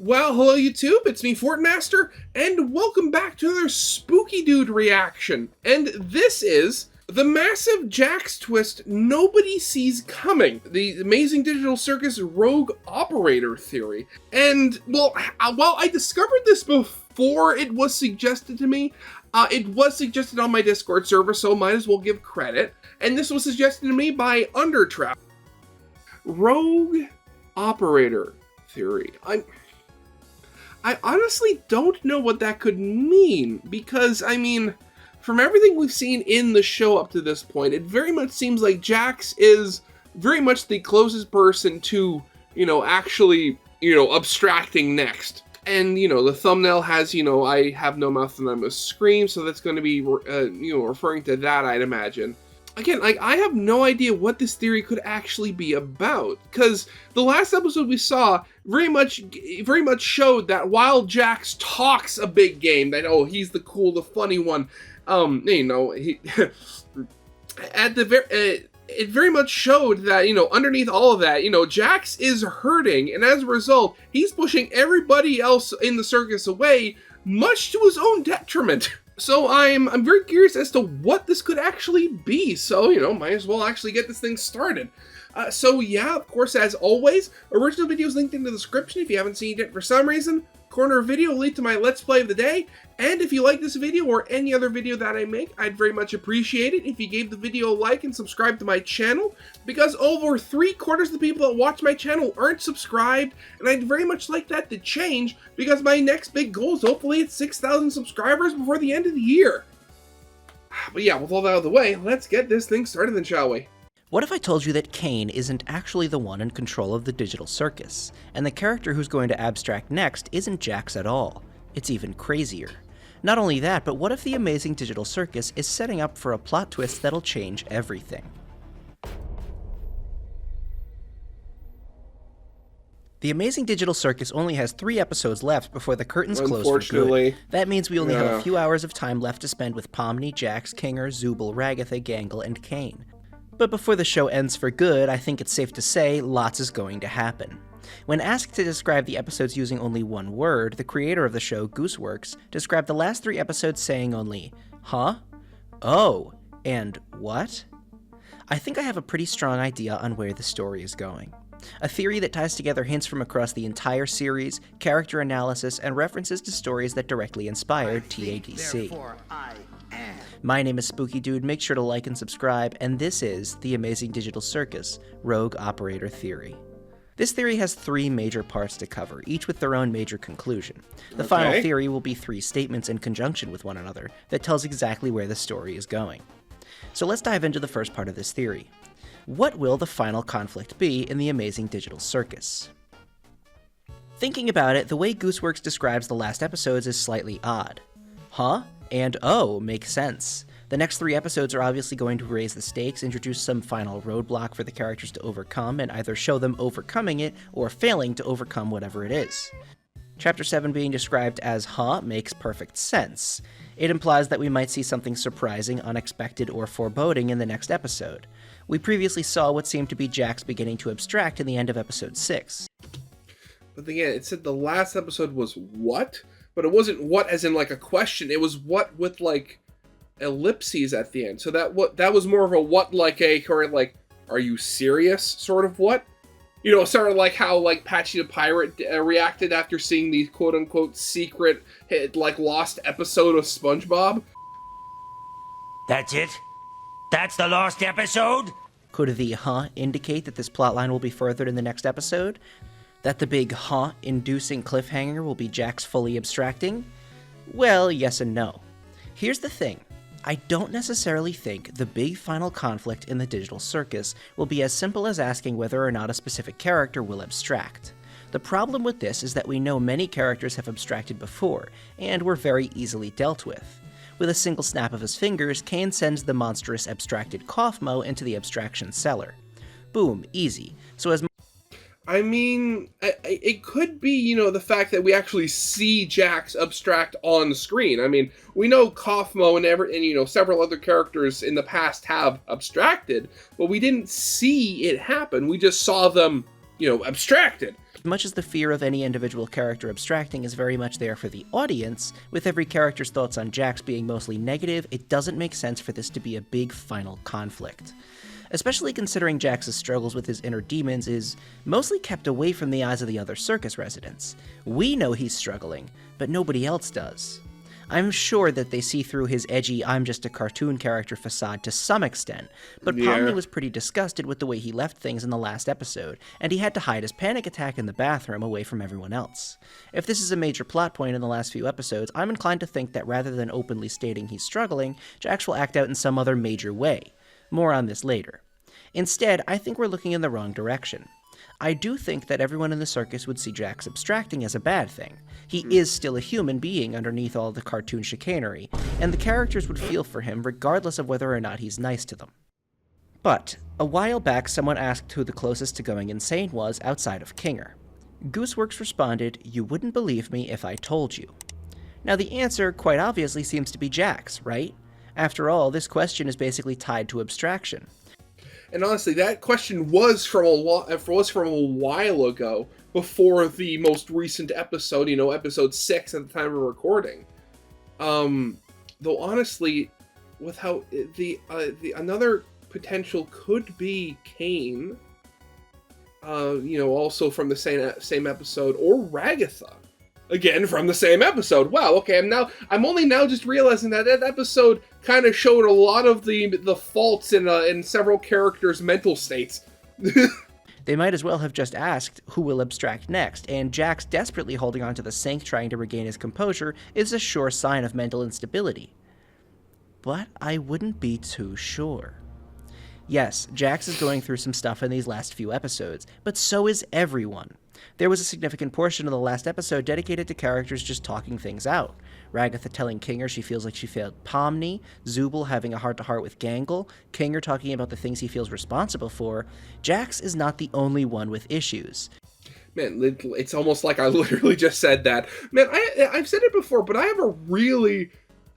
Well, hello YouTube, it's me, Fortmaster, and welcome back to another Spooky Dude reaction. And this is the massive Jax twist nobody sees coming, the Amazing Digital Circus rogue operator theory. And, well, while I discovered this before it was suggested to me, it was suggested on my Discord server, so might as well give credit. And this was suggested to me by Undertrap. Rogue operator theory. I honestly don't know what that could mean, because, I mean, from everything we've seen in the show up to this point, it very much seems like Jax is very much the closest person to, actually, abstracting next. And, the thumbnail has, I have no mouth and I must scream, so that's going to be, referring to that, I'd imagine. Again, I have no idea what this theory could actually be about, because the last episode we saw very much showed that while Jax talks a big game, that, oh, he's the cool, the funny one, it very much showed that, underneath all of that, Jax is hurting, and as a result, he's pushing everybody else in the circus away, much to his own detriment. So I'm very curious as to what this could actually be, so, might as well actually get this thing started. So yeah, of course, as always, original video is linked in the description if you haven't seen it yet for some reason. Corner video will lead to my Let's Play of the day, and if you like this video or any other video that I make, I'd very much appreciate it if you gave the video a like and subscribe to my channel, because over 3/4 of the people that watch my channel aren't subscribed, and I'd very much like that to change, because my next big goal is hopefully hit 6,000 subscribers before the end of the year. But yeah, with all that out of the way, let's get this thing started then, shall we? What if I told you that Kane isn't actually the one in control of the digital circus, and the character who's going to abstract next isn't Jax at all? It's even crazier. Not only that, but what if the Amazing Digital Circus is setting up for a plot twist that'll change everything? The Amazing Digital Circus only has 3 episodes left before the curtains close for good. That means we only have a few hours of time left to spend with Pomni, Jax, Kinger, Zooble, Ragatha, Gangle, and Kane. But before the show ends for good, I think it's safe to say lots is going to happen. When asked to describe the episodes using only one word, the creator of the show, Gooseworks, described the last 3 episodes saying only, "Huh? Oh, and what?" I think I have a pretty strong idea on where the story is going. A theory that ties together hints from across the entire series, character analysis, and references to stories that directly inspired TADC. My name is Spooky Dude, make sure to like and subscribe, and this is the Amazing Digital Circus Rogue Operator Theory. This theory has 3 major parts to cover, each with their own major conclusion. The final theory will be 3 statements in conjunction with one another that tells exactly where the story is going. So let's dive into the first part of this theory. What will the final conflict be in the Amazing Digital Circus? Thinking about it, the way Gooseworks describes the last episodes is slightly odd. Huh? And oh, makes sense. The next 3 episodes are obviously going to raise the stakes, introduce some final roadblock for the characters to overcome, and either show them overcoming it or failing to overcome whatever it is. Chapter 7 being described as huh makes perfect sense. It implies that we might see something surprising, unexpected, or foreboding in the next episode. We previously saw what seemed to be Jax beginning to abstract in the end of episode 6. But again, it said the last episode was what? But it wasn't what as in like a question, it was what with like ellipses at the end. So that was more of a what, like a current, like, are you serious sort of what? Sort of like how like Patchy the Pirate reacted after seeing the quote unquote secret like lost episode of SpongeBob. That's it? That's the lost episode? Could the huh indicate that this plotline will be furthered in the next episode? That the big huh-inducing cliffhanger will be Jax fully abstracting? Well, yes and no. Here's the thing. I don't necessarily think the big final conflict in the digital circus will be as simple as asking whether or not a specific character will abstract. The problem with this is that we know many characters have abstracted before, and were very easily dealt with. With a single snap of his fingers, Kane sends the monstrous abstracted Kaufmo into the abstraction cellar. Boom, easy. So as I mean, it could be, the fact that we actually see Jax abstract on the screen. I mean, we know Kaufmo and several other characters in the past have abstracted, but we didn't see it happen. We just saw them, abstracted. Much as the fear of any individual character abstracting is very much there for the audience, with every character's thoughts on Jax being mostly negative, it doesn't make sense for this to be a big final conflict. Especially considering Jax's struggles with his inner demons is mostly kept away from the eyes of the other circus residents. We know he's struggling, but nobody else does. I'm sure that they see through his edgy, I'm just a cartoon character facade to some extent, but Pomni was pretty disgusted with the way he left things in the last episode, and he had to hide his panic attack in the bathroom away from everyone else. If this is a major plot point in the last few episodes, I'm inclined to think that rather than openly stating he's struggling, Jax will act out in some other major way. More on this later. Instead, I think we're looking in the wrong direction. I do think that everyone in the circus would see Jax abstracting as a bad thing. He is still a human being underneath all the cartoon chicanery, and the characters would feel for him regardless of whether or not he's nice to them. But, a while back someone asked who the closest to going insane was outside of Kinger. Gooseworks responded, "You wouldn't believe me if I told you." Now the answer quite obviously seems to be Jax, right? After all, this question is basically tied to abstraction. And honestly, that question was from a while ago, before the most recent episode, episode 6 at the time of recording. Though honestly, with how the another potential could be Kane, also from the same episode, or Ragatha. Again, from the same episode. Wow, okay, I'm only now just realizing that episode kind of showed a lot of the faults in several characters' mental states. They might as well have just asked who will abstract next, and Jax desperately holding onto the sink trying to regain his composure is a sure sign of mental instability. But I wouldn't be too sure. Yes, Jax is going through some stuff in these last few episodes, but so is everyone. There was a significant portion of the last episode dedicated to characters just talking things out. Ragatha telling Kinger she feels like she failed Pomni, Zubul having a heart-to-heart with Gangle, Kinger talking about the things he feels responsible for. Jax is not the only one with issues. Man, it's almost like I literally just said that. Man, I've said it before, but I have a really,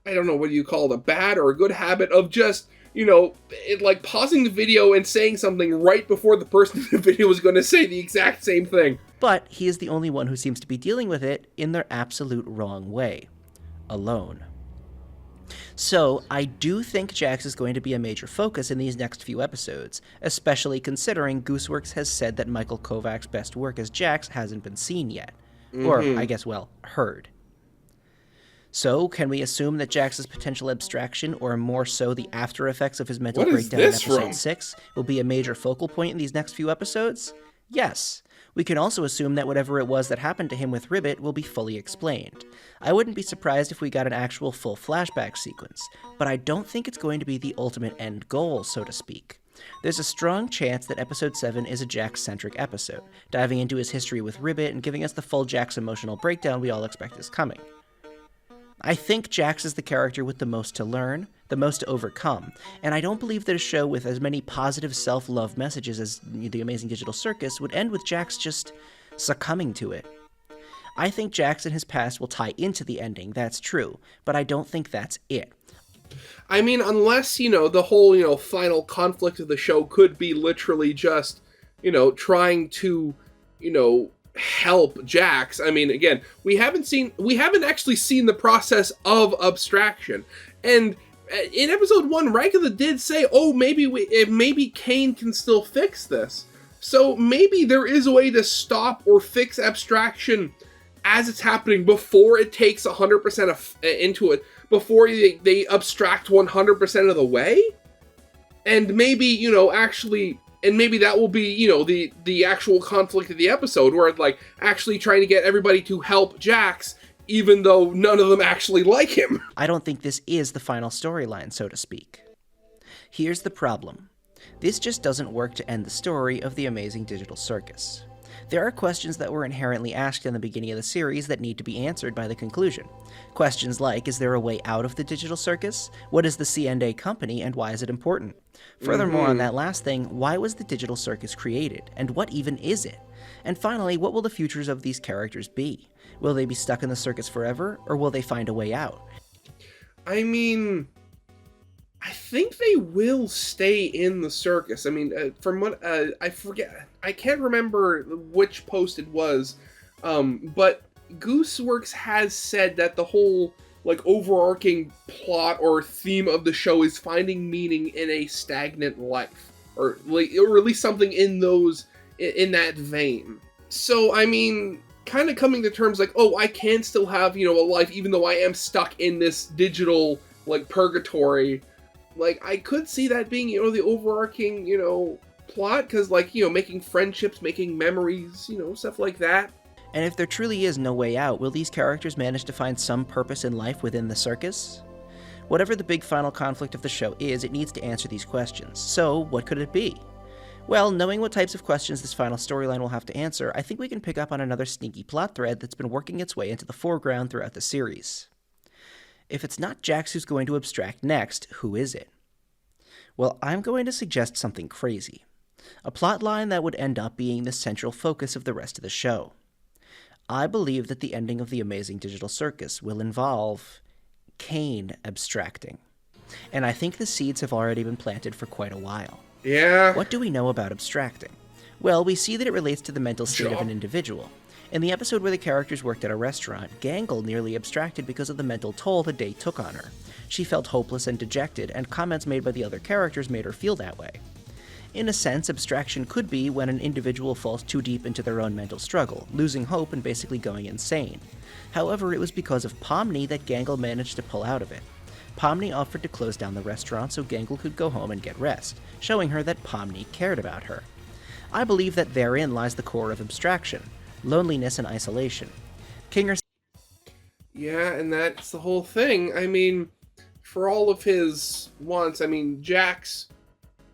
I don't know what you call it, a bad or a good habit of just, pausing the video and saying something right before the person in the video was going to say the exact same thing. But he is the only one who seems to be dealing with it in their absolute wrong way. Alone. So, I do think Jax is going to be a major focus in these next few episodes, especially considering Gooseworks has said that Michael Kovac's best work as Jax hasn't been seen yet. Or, I guess, heard. So, can we assume that Jax's potential abstraction, or more so the after effects of his mental breakdown in episode 6, will be a major focal point in these next few episodes? Yes. We can also assume that whatever it was that happened to him with Ribbit will be fully explained. I wouldn't be surprised if we got an actual full flashback sequence, but I don't think it's going to be the ultimate end goal, so to speak. There's a strong chance that episode 7 is a Jax-centric episode, diving into his history with Ribbit and giving us the full Jax emotional breakdown we all expect is coming. I think Jax is the character with the most to learn, the most to overcome, and I don't believe that a show with as many positive self-love messages as The Amazing Digital Circus would end with Jax just succumbing to it. I think Jax and his past will tie into the ending, that's true, but I don't think that's it. I mean, unless, the whole, final conflict of the show could be literally just, trying to, help Jax. I mean, again, we haven't actually seen the process of abstraction. And in episode 1, Ragatha did say, maybe Kane can still fix this. So maybe there is a way to stop or fix abstraction as it's happening before it takes 100% into it, before they abstract 100% of the way. And maybe, and maybe that will be, the actual conflict of the episode, where actually trying to get everybody to help Jax, even though none of them actually like him. I don't think this is the final storyline, so to speak. Here's the problem. This just doesn't work to end the story of The Amazing Digital Circus. There are questions that were inherently asked in the beginning of the series that need to be answered by the conclusion. Questions like, is there a way out of the digital circus? What is the C&A company, and why is it important? Furthermore, on that last thing, why was the digital circus created, and what even is it? And finally, what will the futures of these characters be? Will they be stuck in the circus forever, or will they find a way out? I mean, I think they will stay in the circus. I mean, from what I forget, I can't remember which post it was, but Gooseworks has said that the whole like overarching plot or theme of the show is finding meaning in a stagnant life, or at least something in that vein. So I mean, kind of coming to terms like, oh, I can still have, a life even though I am stuck in this digital like purgatory. Like, I could see that being, the overarching, plot, because, like, making friendships, making memories, stuff like that. And if there truly is no way out, will these characters manage to find some purpose in life within the circus? Whatever the big final conflict of the show is, it needs to answer these questions. So, what could it be? Well, knowing what types of questions this final storyline will have to answer, I think we can pick up on another sneaky plot thread that's been working its way into the foreground throughout the series. If it's not Jax who's going to abstract next, who is it? Well, I'm going to suggest something crazy. A plotline that would end up being the central focus of the rest of the show. I believe that the ending of the Amazing Digital Circus will involve Kane abstracting. And I think the seeds have already been planted for quite a while. Yeah. What do we know about abstracting? Well, we see that it relates to the mental state of an individual. In the episode where the characters worked at a restaurant, Gangle nearly abstracted because of the mental toll the day took on her. She felt hopeless and dejected, and comments made by the other characters made her feel that way. In a sense, abstraction could be when an individual falls too deep into their own mental struggle, losing hope and basically going insane. However, it was because of Pomni that Gangle managed to pull out of it. Pomni offered to close down the restaurant so Gangle could go home and get rest, showing her that Pomni cared about her. I believe that therein lies the core of abstraction. Loneliness and isolation. Kinger. Yeah, and that's the whole thing. I mean, for all of his wants, I mean, Jax,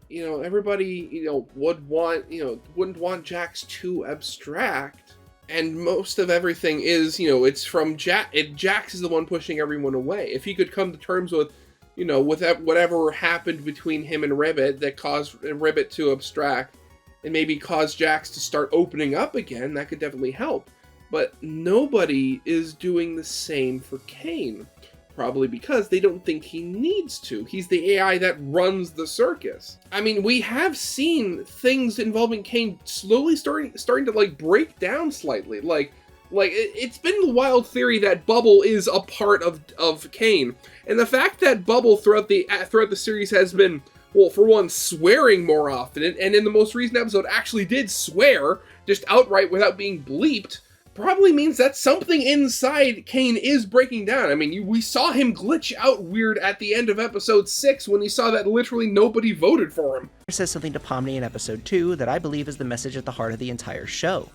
everybody, wouldn't want Jax to abstract. And most of everything is, it's from Jax. Jax is the one pushing everyone away. If he could come to terms with, with whatever happened between him and Ribbit that caused Ribbit to abstract, and maybe cause Jax to start opening up again, that could definitely help. But nobody is doing the same for Kane. Probably because they don't think he needs to. He's the AI that runs the circus. I mean, we have seen things involving Kane slowly starting to, like, break down slightly. Like it's been the wild theory that Bubble is a part of Kane. And the fact that Bubble throughout the series has been, well, for one, swearing more often, and in the most recent episode actually did swear, just outright without being bleeped, probably means that something inside Kane is breaking down. I mean, we saw him glitch out weird at the end of episode 6 when he saw that literally nobody voted for him. Says something to Pomni in episode 2 that I believe is the message at the heart of the entire show.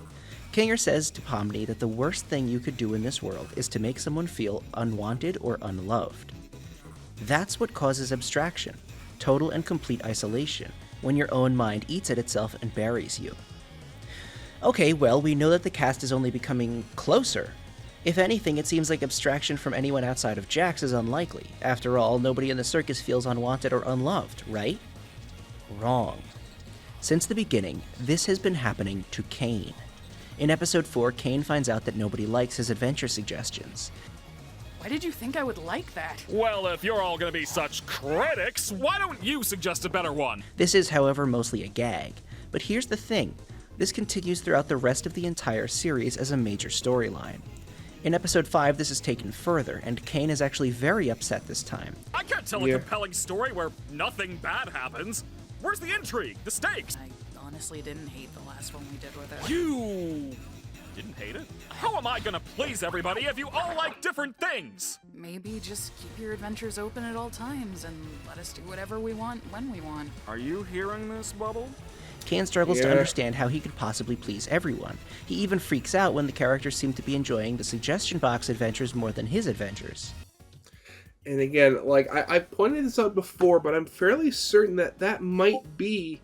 Kinger says to Pomni that the worst thing you could do in this world is to make someone feel unwanted or unloved. That's what causes abstraction. Total and complete isolation, when your own mind eats at itself and buries you. Okay, well, we know that the cast is only becoming closer. If anything, it seems like abstraction from anyone outside of Jax is unlikely. After all, nobody in the circus feels unwanted or unloved, right? Wrong. Since the beginning, this has been happening to Kane. In episode 4, Kane finds out that nobody likes his adventure suggestions. Why did you think I would like that? Well, if you're all gonna be such critics, why don't you suggest a better one? This is, however, mostly a gag. But here's the thing. This continues throughout the rest of the entire series as a major storyline. In episode 5, this is taken further, and Kane is actually very upset this time. I can't tell a compelling story where nothing bad happens. Where's the intrigue? The stakes? I honestly didn't hate the last one we did with it. You didn't hate it? How am I gonna please everybody if you all like different things? Maybe just keep your adventures open at all times and let us do whatever we want when we want. Are you hearing this, Bubble? Kane struggles to understand how he could possibly please everyone. He even freaks out when the characters seem to be enjoying the suggestion box adventures more than his adventures. And again, like, I've pointed this out before, but I'm fairly certain that might be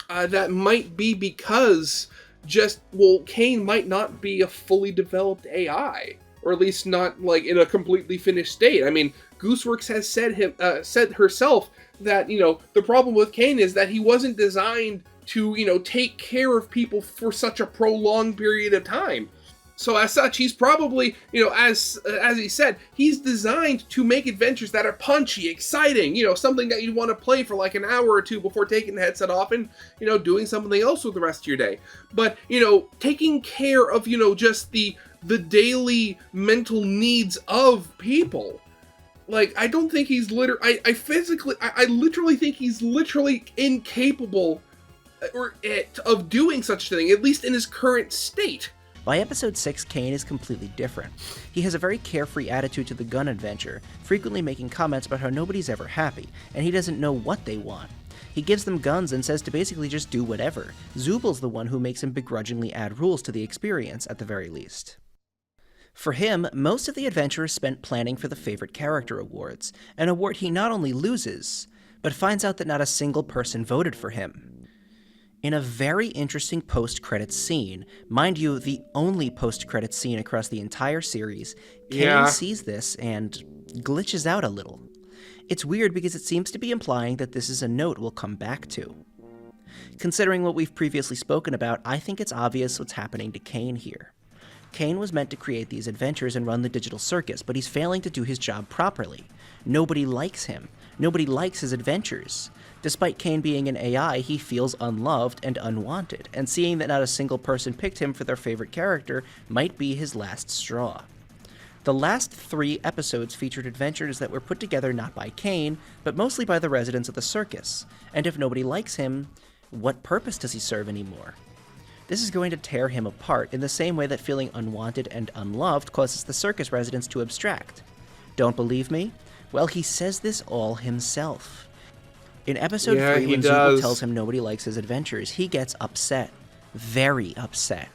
because Kane might not be a fully developed AI, or at least not, like, in a completely finished state. I mean, Gooseworks has said herself that, the problem with Kane is that he wasn't designed to, take care of people for such a prolonged period of time. So as such, he's probably, as he said, he's designed to make adventures that are punchy, exciting, something that you want to play for like an hour or two before taking the headset off and, doing something else with the rest of your day. But, taking care of, just the daily mental needs of people. Like, I don't think he's I literally think he's literally incapable of doing such a thing, at least in his current state. By episode 6, Kane is completely different. He has a very carefree attitude to the gun adventure, frequently making comments about how nobody's ever happy, and he doesn't know what they want. He gives them guns and says to basically just do whatever. Zubal's the one who makes him begrudgingly add rules to the experience, at the very least. For him, most of the adventure is spent planning for the Favorite Character Awards, an award he not only loses, but finds out that not a single person voted for him. In a very interesting post-credits scene, mind you, the only post-credits scene across the entire series, Kane sees this and glitches out a little. It's weird because it seems to be implying that this is a note we'll come back to. Considering what we've previously spoken about, I think it's obvious what's happening to Kane here. Kane was meant to create these adventures and run the digital circus, but he's failing to do his job properly. Nobody likes him. Nobody likes his adventures. Despite Kane being an AI, he feels unloved and unwanted, and seeing that not a single person picked him for their favorite character might be his last straw. The last 3 episodes featured adventures that were put together not by Kane, but mostly by the residents of the circus, and if nobody likes him, what purpose does he serve anymore? This is going to tear him apart in the same way that feeling unwanted and unloved causes the circus residents to abstract. Don't believe me? Well, he says this all himself. In episode 3, when Zubul tells him nobody likes his adventures, he gets upset. Very upset.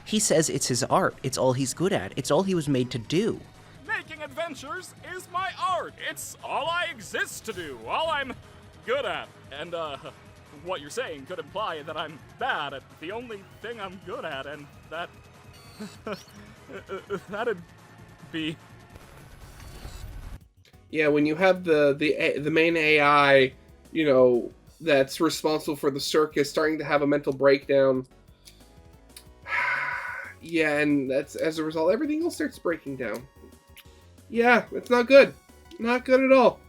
He says it's his art, it's all he's good at, it's all he was made to do. Making adventures is my art. It's all I exist to do, all I'm good at. And, what you're saying could imply that I'm bad at the only thing I'm good at, and that... that'd be... Yeah, when you have the main AI... that's responsible for the circus starting to have a mental breakdown. Yeah, and that's as a result, everything else starts breaking down. Yeah, it's not good. Not good at all.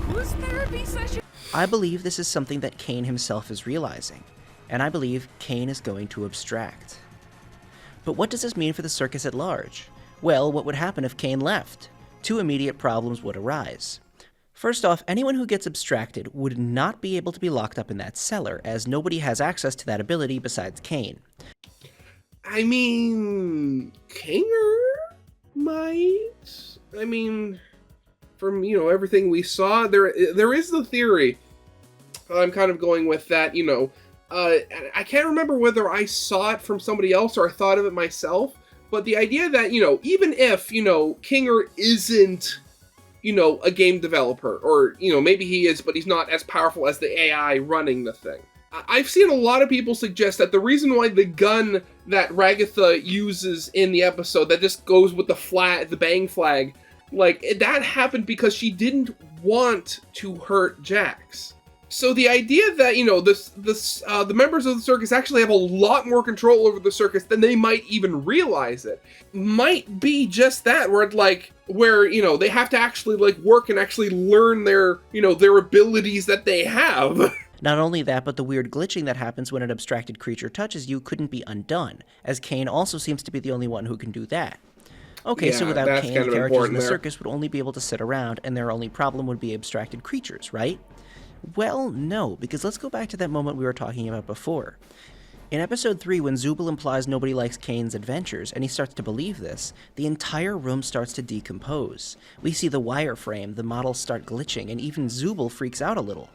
Whose therapy session? I believe this is something that Kane himself is realizing, and I believe Kane is going to abstract. But what does this mean for the circus at large? Well, what would happen if Kane left? 2 immediate problems would arise. First off, anyone who gets abstracted would not be able to be locked up in that cellar, as nobody has access to that ability besides Kane. I mean, Kinger might? I mean, from, everything we saw, there is the theory. I'm kind of going with that, I can't remember whether I saw it from somebody else or I thought of it myself, but the idea that, even if, Kinger isn't, a game developer, or, maybe he is, but he's not as powerful as the AI running the thing. I've seen a lot of people suggest that the reason why the gun that Ragatha uses in the episode that just goes with the bang flag, that happened because she didn't want to hurt Jax. So the idea that, the members of the circus actually have a lot more control over the circus than they might even realize it, might be just that, where they have to actually, work and actually learn their abilities that they have. Not only that, but the weird glitching that happens when an abstracted creature touches you couldn't be undone, as Kane also seems to be the only one who can do that. Okay, so without Kane, the characters in the circus would only be able to sit around, and their only problem would be abstracted creatures, right? Well, no, because let's go back to that moment we were talking about before. In episode 3, when Zubul implies nobody likes Kane's adventures, and he starts to believe this, the entire room starts to decompose. We see the wireframe, the models start glitching, and even Zubul freaks out a little.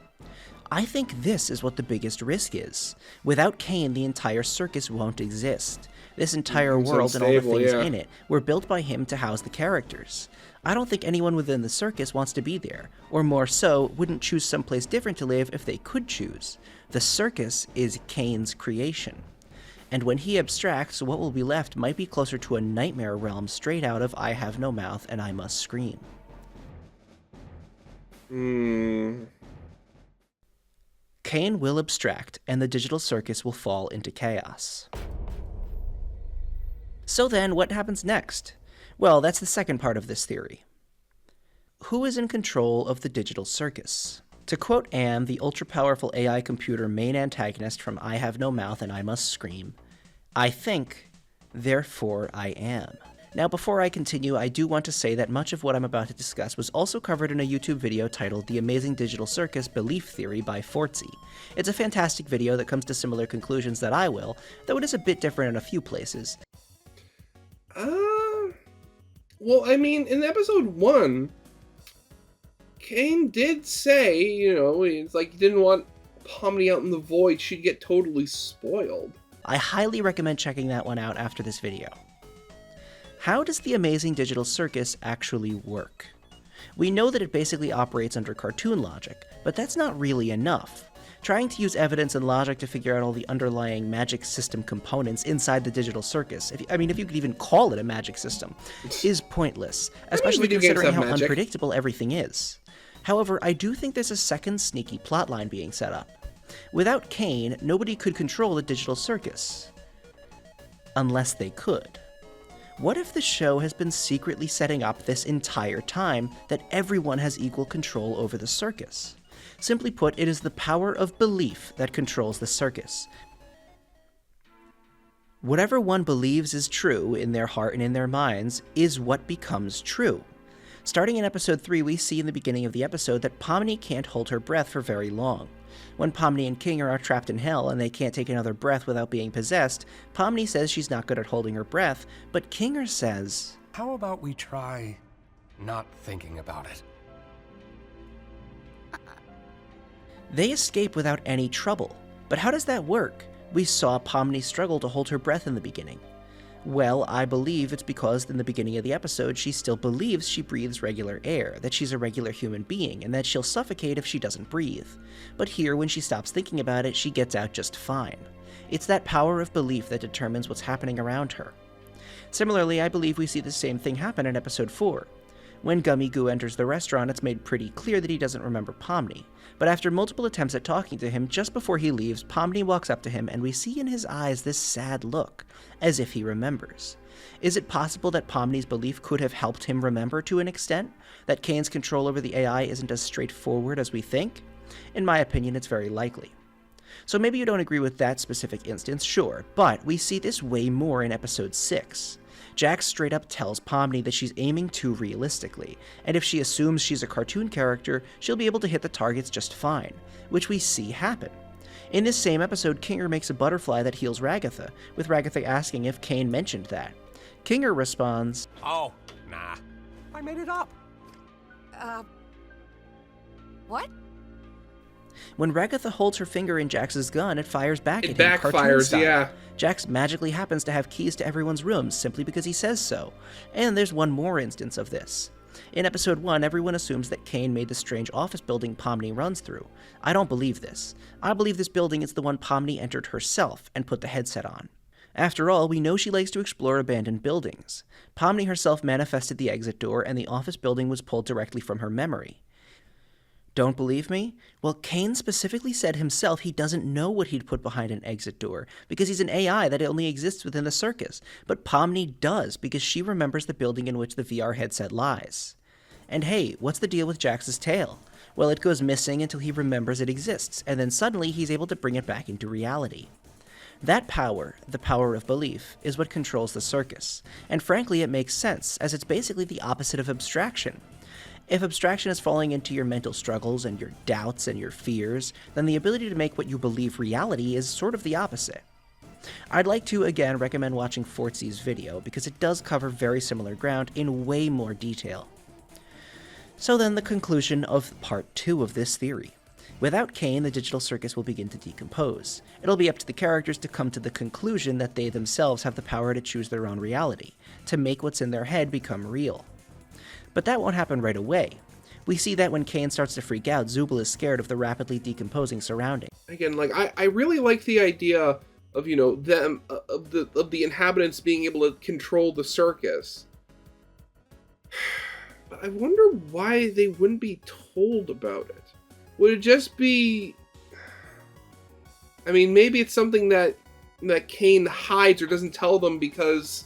I think this is what the biggest risk is. Without Kane, the entire circus won't exist. This entire world and all the things in it were built by him to house the characters. I don't think anyone within the circus wants to be there, or more so, wouldn't choose someplace different to live if they could choose. The circus is Kane's creation. And when he abstracts, what will be left might be closer to a nightmare realm straight out of I Have No Mouth and I Must Scream. Kane will abstract, and the digital circus will fall into chaos. So then, what happens next? Well, that's the second part of this theory. Who is in control of the digital circus? To quote Anne, the ultra-powerful AI computer main antagonist from I Have No Mouth and I Must Scream, I think, therefore I am. Now, before I continue, I do want to say that much of what I'm about to discuss was also covered in a YouTube video titled The Amazing Digital Circus Belief Theory by Fortsy. It's a fantastic video that comes to similar conclusions that I will, though it is a bit different in a few places. Well, I mean, in episode 1, Kane did say, it's like he didn't want Pomni out in the void. She'd get totally spoiled. I highly recommend checking that one out after this video. How does the Amazing Digital Circus actually work? We know that it basically operates under cartoon logic, but that's not really enough. Trying to use evidence and logic to figure out all the underlying magic system components inside the digital circus, if you could even call it a magic system, is pointless, especially considering how unpredictable everything is. However, I do think there's a second sneaky plotline being set up. Without Kane, nobody could control the digital circus. Unless they could. What if the show has been secretly setting up this entire time that everyone has equal control over the circus? Simply put, it is the power of belief that controls the circus. Whatever one believes is true in their heart and in their minds is what becomes true. Starting in episode 3, we see in the beginning of the episode that Pomni can't hold her breath for very long. When Pomni and Kinger are trapped in hell and they can't take another breath without being possessed, Pomni says she's not good at holding her breath, but Kinger says, "How about we try not thinking about it?" They escape without any trouble. But how does that work? We saw Pomni struggle to hold her breath in the beginning. Well, I believe it's because in the beginning of the episode she still believes she breathes regular air, that she's a regular human being, and that she'll suffocate if she doesn't breathe. But here, when she stops thinking about it, she gets out just fine. It's that power of belief that determines what's happening around her. Similarly, I believe we see the same thing happen in episode 4. When Gummy Goo enters the restaurant, it's made pretty clear that he doesn't remember Pomni. But after multiple attempts at talking to him, just before he leaves, Pomni walks up to him and we see in his eyes this sad look, as if he remembers. Is it possible that Pomni's belief could have helped him remember to an extent? That Kane's control over the AI isn't as straightforward as we think? In my opinion, it's very likely. So maybe you don't agree with that specific instance, sure, but we see this way more in episode 6. Jax straight up tells Pomni that she's aiming too realistically, and if she assumes she's a cartoon character, she'll be able to hit the targets just fine, which we see happen. In this same episode, Kinger makes a butterfly that heals Ragatha, with Ragatha asking if Kane mentioned that. Kinger responds, "Oh, nah. I made it up." What? When Ragatha holds her finger in Jax's gun, it fires back at him, backfires, cartoon style. yeah. Jax magically happens to have keys to everyone's rooms simply because he says so. And there's one more instance of this. In episode 1, everyone assumes that Kane made the strange office building Pomni runs through. I don't believe this. I believe this building is the one Pomni entered herself and put the headset on. After all, we know she likes to explore abandoned buildings. Pomni herself manifested the exit door, and the office building was pulled directly from her memory. Don't believe me? Well, Kane specifically said himself he doesn't know what he'd put behind an exit door, because he's an AI that only exists within the circus, but Pomni does, because she remembers the building in which the VR headset lies. And hey, what's the deal with Jax's tail? Well, it goes missing until he remembers it exists, and then suddenly he's able to bring it back into reality. That power, the power of belief, is what controls the circus, and frankly it makes sense, as it's basically the opposite of abstraction. If abstraction is falling into your mental struggles and your doubts and your fears, then the ability to make what you believe reality is sort of the opposite. I'd like to, again, recommend watching Fortsy's video, because it does cover very similar ground in way more detail. So then the conclusion of part 2 of this theory. Without Kane, the digital circus will begin to decompose. It'll be up to the characters to come to the conclusion that they themselves have the power to choose their own reality, to make what's in their head become real. But that won't happen right away. We see that when Kane starts to freak out, Zooble is scared of the rapidly decomposing surrounding. Again, like I really like the idea of them of the inhabitants being able to control the circus. But I wonder why they wouldn't be told about it. Would it just be I mean, maybe it's something that Kane hides or doesn't tell them because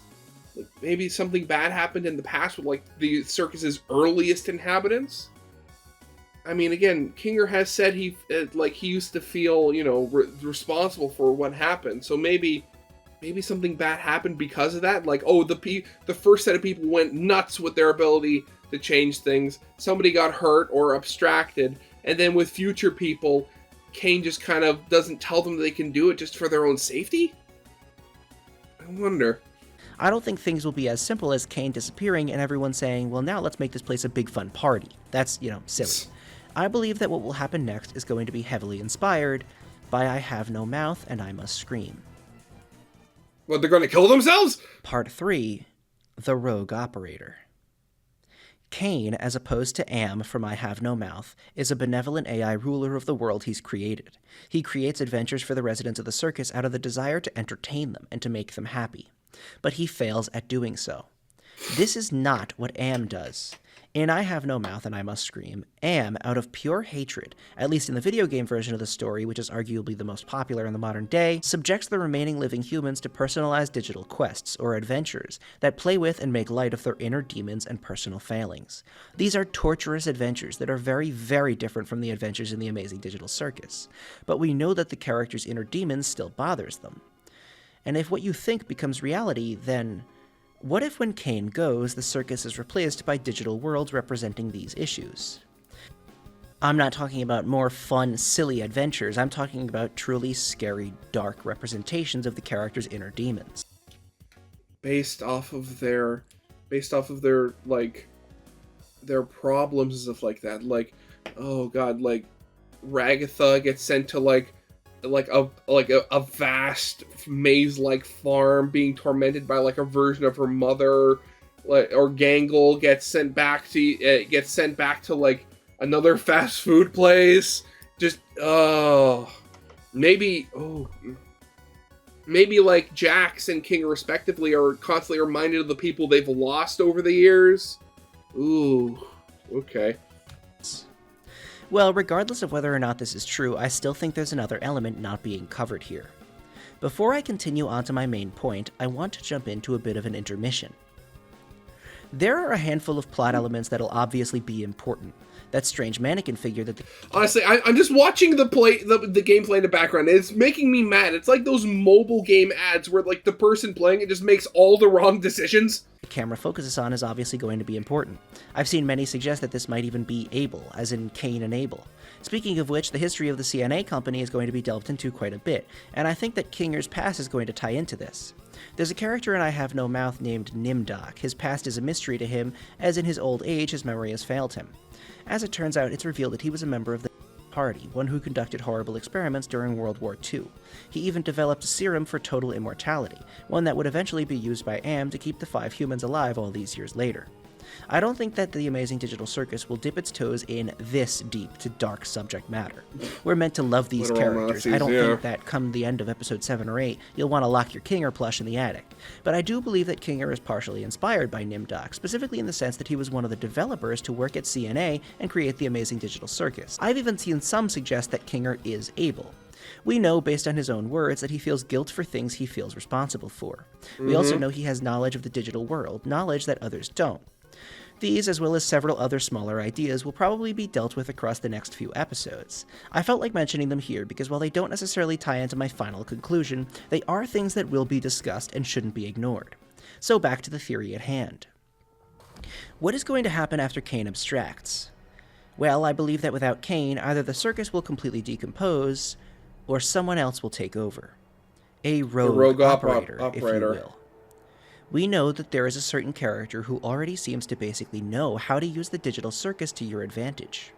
like, maybe something bad happened in the past with like the circus's earliest inhabitants. I mean, again, Kinger has said he used to feel, you know, responsible for what happened. So maybe something bad happened because of that. Like, oh, the first set of people went nuts with their ability to change things. Somebody got hurt or abstracted, and then with future people, Kane just kind of doesn't tell them they can do it just for their own safety. I wonder. I don't think things will be as simple as Kane disappearing and everyone saying, well, now let's make this place a big fun party. That's, you know, silly. I believe that what will happen next is going to be heavily inspired by I Have No Mouth and I Must Scream. What, they're going to kill themselves? Part 3, The Rogue Operator. Kane, as opposed to Am from I Have No Mouth, is a benevolent AI ruler of the world he's created. He creates adventures for the residents of the circus out of the desire to entertain them and to make them happy. But he fails at doing so. This is not what Am does. In I Have No Mouth and I Must Scream, Am, out of pure hatred, at least in the video game version of the story, which is arguably the most popular in the modern day, subjects the remaining living humans to personalized digital quests, or adventures, that play with and make light of their inner demons and personal failings. These are torturous adventures that are very, very different from the adventures in the Amazing Digital Circus, but we know that the character's inner demons still bothers them. And if what you think becomes reality, then what if when Kane goes, the circus is replaced by digital worlds representing these issues? I'm not talking about more fun, silly adventures. I'm talking about truly scary, dark representations of the character's inner demons. Based off of their like their problems and stuff like that. Like, oh god, like Ragatha gets sent to like a vast maze-like farm, being tormented by like a version of her mother, like, or Gangle gets sent back to like another fast food place. Just maybe like Jax and King respectively are constantly reminded of the people they've lost over the years. Ooh, okay. Well, regardless of whether or not this is true, I still think there's another element not being covered here. Before I continue on to my main point, I want to jump into a bit of an intermission. There are a handful of plot elements that'll obviously be important. That strange mannequin figure that... Honestly, I'm just watching the gameplay in the background, and it's making me mad. It's like those mobile game ads where like the person playing it just makes all the wrong decisions. The camera focuses on is obviously going to be important. I've seen many suggest that this might even be Abel, as in Cain and Abel. Speaking of which, the history of the CNA company is going to be delved into quite a bit, and I think that Kinger's past is going to tie into this. There's a character in I Have No Mouth named Nimdok. His past is a mystery to him, as in his old age his memory has failed him. As it turns out, it's revealed that he was a member of the Party, one who conducted horrible experiments during World War II. He even developed a serum for total immortality, one that would eventually be used by Am to keep the 5 humans alive all these years later. I don't think that the Amazing Digital Circus will dip its toes in this deep to dark subject matter. We're meant to love these characters. Nazis, I don't think that come the end of episode 7 or 8, you'll want to lock your Kinger plush in the attic. But I do believe that Kinger is partially inspired by Nimdok, specifically in the sense that he was one of the developers to work at CNA and create the Amazing Digital Circus. I've even seen some suggest that Kinger is Abel. We know, based on his own words, that he feels guilt for things he feels responsible for. We also know he has knowledge of the digital world, knowledge that others don't. These, as well as several other smaller ideas, will probably be dealt with across the next few episodes. I felt like mentioning them here because while they don't necessarily tie into my final conclusion, they are things that will be discussed and shouldn't be ignored. So back to the theory at hand. What is going to happen after Kane abstracts? Well, I believe that without Kane, either the circus will completely decompose, or someone else will take over. A rogue operator, if you will. We know that there is a certain character who already seems to basically know how to use the digital circus to your advantage.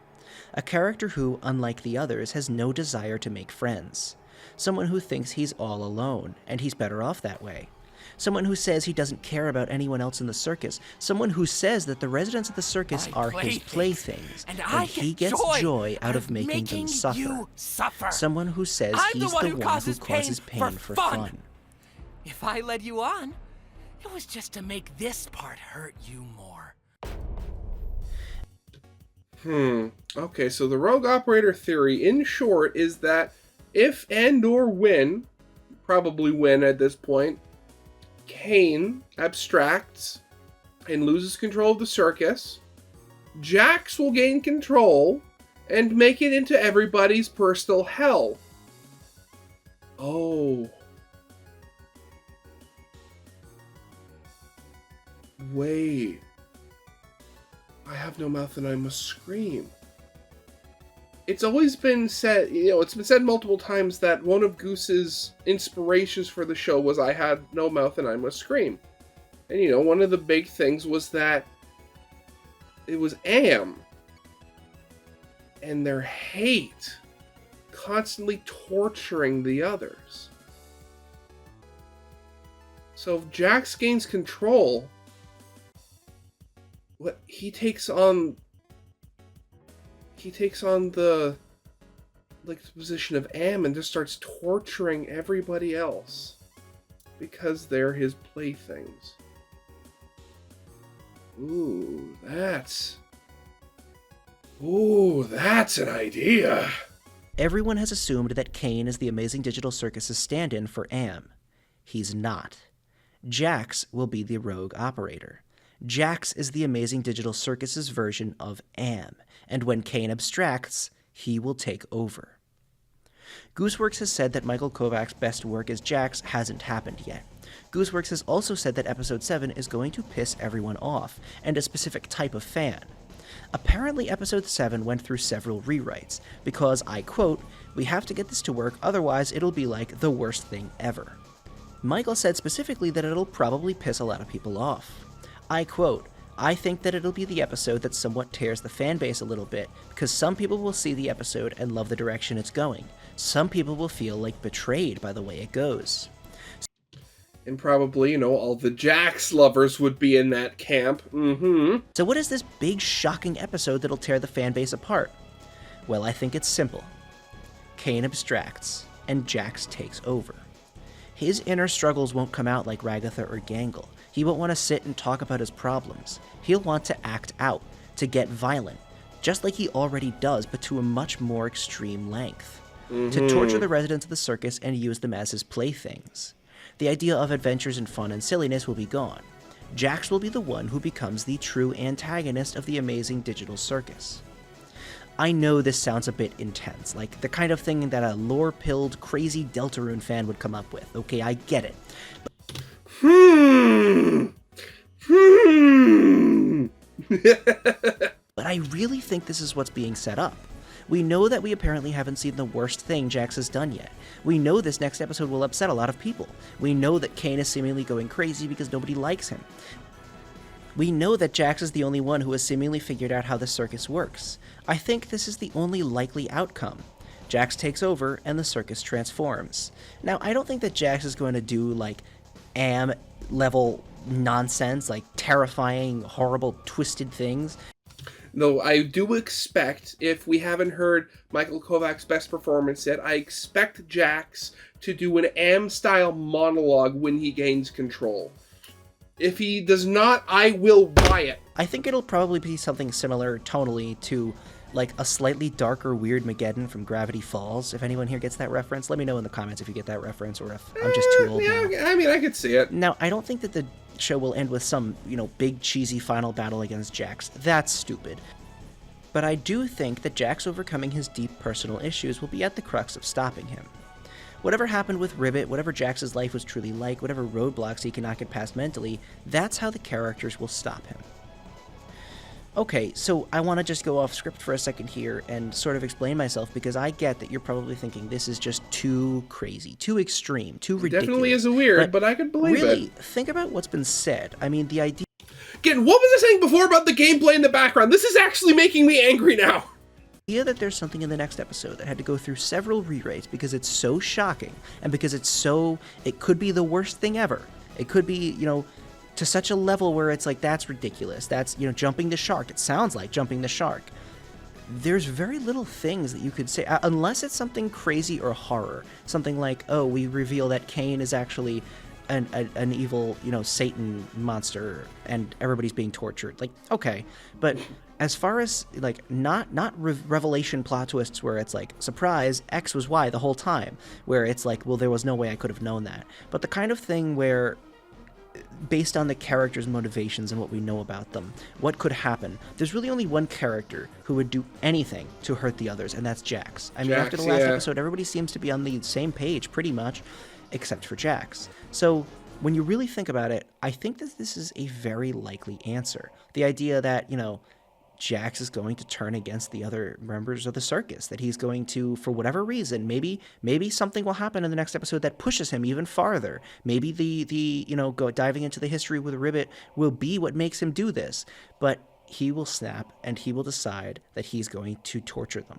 A character who, unlike the others, has no desire to make friends. Someone who thinks he's all alone, and he's better off that way. Someone who says he doesn't care about anyone else in the circus. Someone who says that the residents of the circus are his playthings, and he gets joy out of making them suffer. Someone who says he's the one who causes pain for fun. If I led you on, it was just to make this part hurt you more. Okay, so the rogue operator theory, in short, is that if and or when, probably when at this point, Kane abstracts and loses control of the circus, Jax will gain control and make it into everybody's personal hell. Oh. Wait. I have no mouth and I must scream. It's always been said, it's been said multiple times that one of Goose's inspirations for the show was I had no mouth and I must scream. And one of the big things was that it was Am and their hate constantly torturing the others. So if Jax gains control, he takes on the position of Am and just starts torturing everybody else because they're his playthings. Ooh, that's an idea. Everyone has assumed that Kane is the Amazing Digital Circus's stand-in for Am. He's not. Jax will be the rogue operator. Jax is the Amazing Digital Circus's version of Am, and when Kane abstracts, he will take over. Gooseworks has said that Michael Kovac's best work as Jax hasn't happened yet. Gooseworks has also said that Episode 7 is going to piss everyone off, and a specific type of fan. Apparently Episode 7 went through several rewrites, because, I quote, "We have to get this to work, otherwise it'll be like the worst thing ever." Michael said specifically that it'll probably piss a lot of people off. I quote, "I think that it'll be the episode that somewhat tears the fan base a little bit, because some people will see the episode and love the direction it's going. Some people will feel like betrayed by the way it goes." And probably, all the Jax lovers would be in that camp. So what is this big, shocking episode that'll tear the fan base apart? Well, I think it's simple. Kane abstracts, and Jax takes over. His inner struggles won't come out like Ragatha or Gangle. He won't want to sit and talk about his problems. He'll want to act out, to get violent, just like he already does, but to a much more extreme length. To torture the residents of the circus and use them as his playthings. The idea of adventures and fun and silliness will be gone. Jax will be the one who becomes the true antagonist of the Amazing Digital Circus. I know this sounds a bit intense, like the kind of thing that a lore-pilled, crazy Deltarune fan would come up with. Okay, I get it. But I really think this is what's being set up. We know that we apparently haven't seen the worst thing Jax has done yet. We know this next episode will upset a lot of people. We know that Kane is seemingly going crazy because nobody likes him. We know that Jax is the only one who has seemingly figured out how the circus works. I think this is the only likely outcome. Jax takes over and the circus transforms. Now, I don't think that Jax is going to do like Am level nonsense, like terrifying, horrible, twisted things. No, I do expect, if we haven't heard Michael Kovac's best performance yet, I expect Jax to do an Am-style monologue when he gains control. If he does not, I will riot. I think it'll probably be something similar tonally to like a slightly darker Weird Mageddon from Gravity Falls. If anyone here gets that reference, let me know in the comments if you get that reference or if I'm just too old now. I mean, I could see it. Now, I don't think that the show will end with some, big cheesy final battle against Jax. That's stupid. But I do think that Jax overcoming his deep personal issues will be at the crux of stopping him. Whatever happened with Ribbit, whatever Jax's life was truly like, whatever roadblocks he cannot get past mentally, that's how the characters will stop him. Okay, so I want to just go off script for a second here and sort of explain myself, because I get that you're probably thinking this is just too crazy, too extreme, too ridiculous. It definitely is weird, but I could believe it. Really, think about what's been said. I mean, the idea... Again, what was I saying before about the gameplay in the background? This is actually making me angry now. The idea that there's something in the next episode that had to go through several rewrites because it's so shocking, and because it could be the worst thing ever. It could be, to such a level where it's like, that's ridiculous. That's, jumping the shark. It sounds like jumping the shark. There's very little things that you could say, unless it's something crazy or horror. Something like, oh, we reveal that Kane is actually an evil, Satan monster and everybody's being tortured. Like, okay, but as far as like not revelation plot twists where it's like, surprise, X was Y the whole time, where it's like, well, there was no way I could have known that. But the kind of thing where, based on the characters' motivations and what we know about them, what could happen? There's really only one character who would do anything to hurt the others, and that's Jax. I mean, after the last episode, everybody seems to be on the same page, pretty much, except for Jax. So when you really think about it, I think that this is a very likely answer. The idea that, Jax is going to turn against the other members of the circus, that he's going to, for whatever reason, maybe something will happen in the next episode that pushes him even farther. Maybe the diving into the history with Ribbit will be what makes him do this, but he will snap and he will decide that he's going to torture them,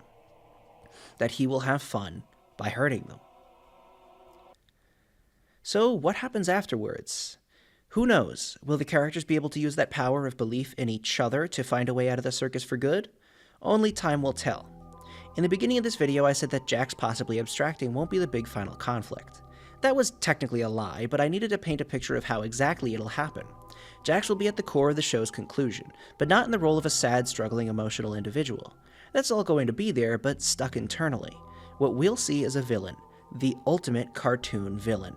that he will have fun by hurting them. So what happens afterwards? Who knows? Will the characters be able to use that power of belief in each other to find a way out of the circus for good? Only time will tell. In the beginning of this video, I said that Jax possibly abstracting won't be the big final conflict. That was technically a lie, but I needed to paint a picture of how exactly it'll happen. Jax will be at the core of the show's conclusion, but not in the role of a sad, struggling, emotional individual. That's all going to be there, but stuck internally. What we'll see is a villain, the ultimate cartoon villain.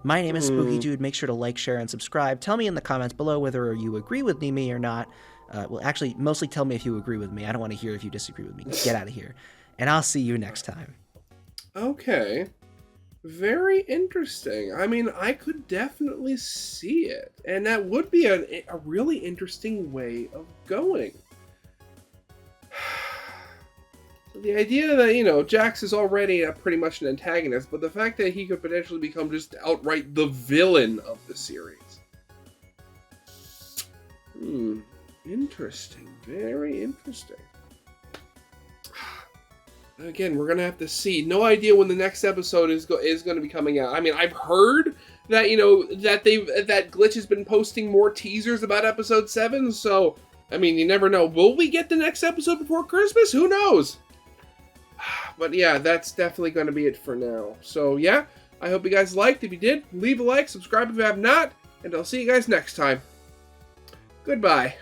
My name is Spooky Dude. Make sure to like, share, and subscribe. Tell me in the comments below whether you agree with me or not. Well, actually, mostly tell me if you agree with me. I don't want to hear if you disagree with me. Get out of here. And I'll see you next time. Okay. Very interesting. I mean, I could definitely see it. And that would be a really interesting way of going. The idea that, Jax is already pretty much an antagonist, but the fact that he could potentially become just outright the villain of the series. Interesting. Very interesting. Again, we're going to have to see. No idea when the next episode is going to be coming out. I mean, I've heard that, that Glitch has been posting more teasers about episode 7, so, I mean, you never know. Will we get the next episode before Christmas? Who knows? But yeah, that's definitely going to be it for now. So yeah, I hope you guys liked. If you did, leave a like, subscribe if you have not, and I'll see you guys next time. Goodbye.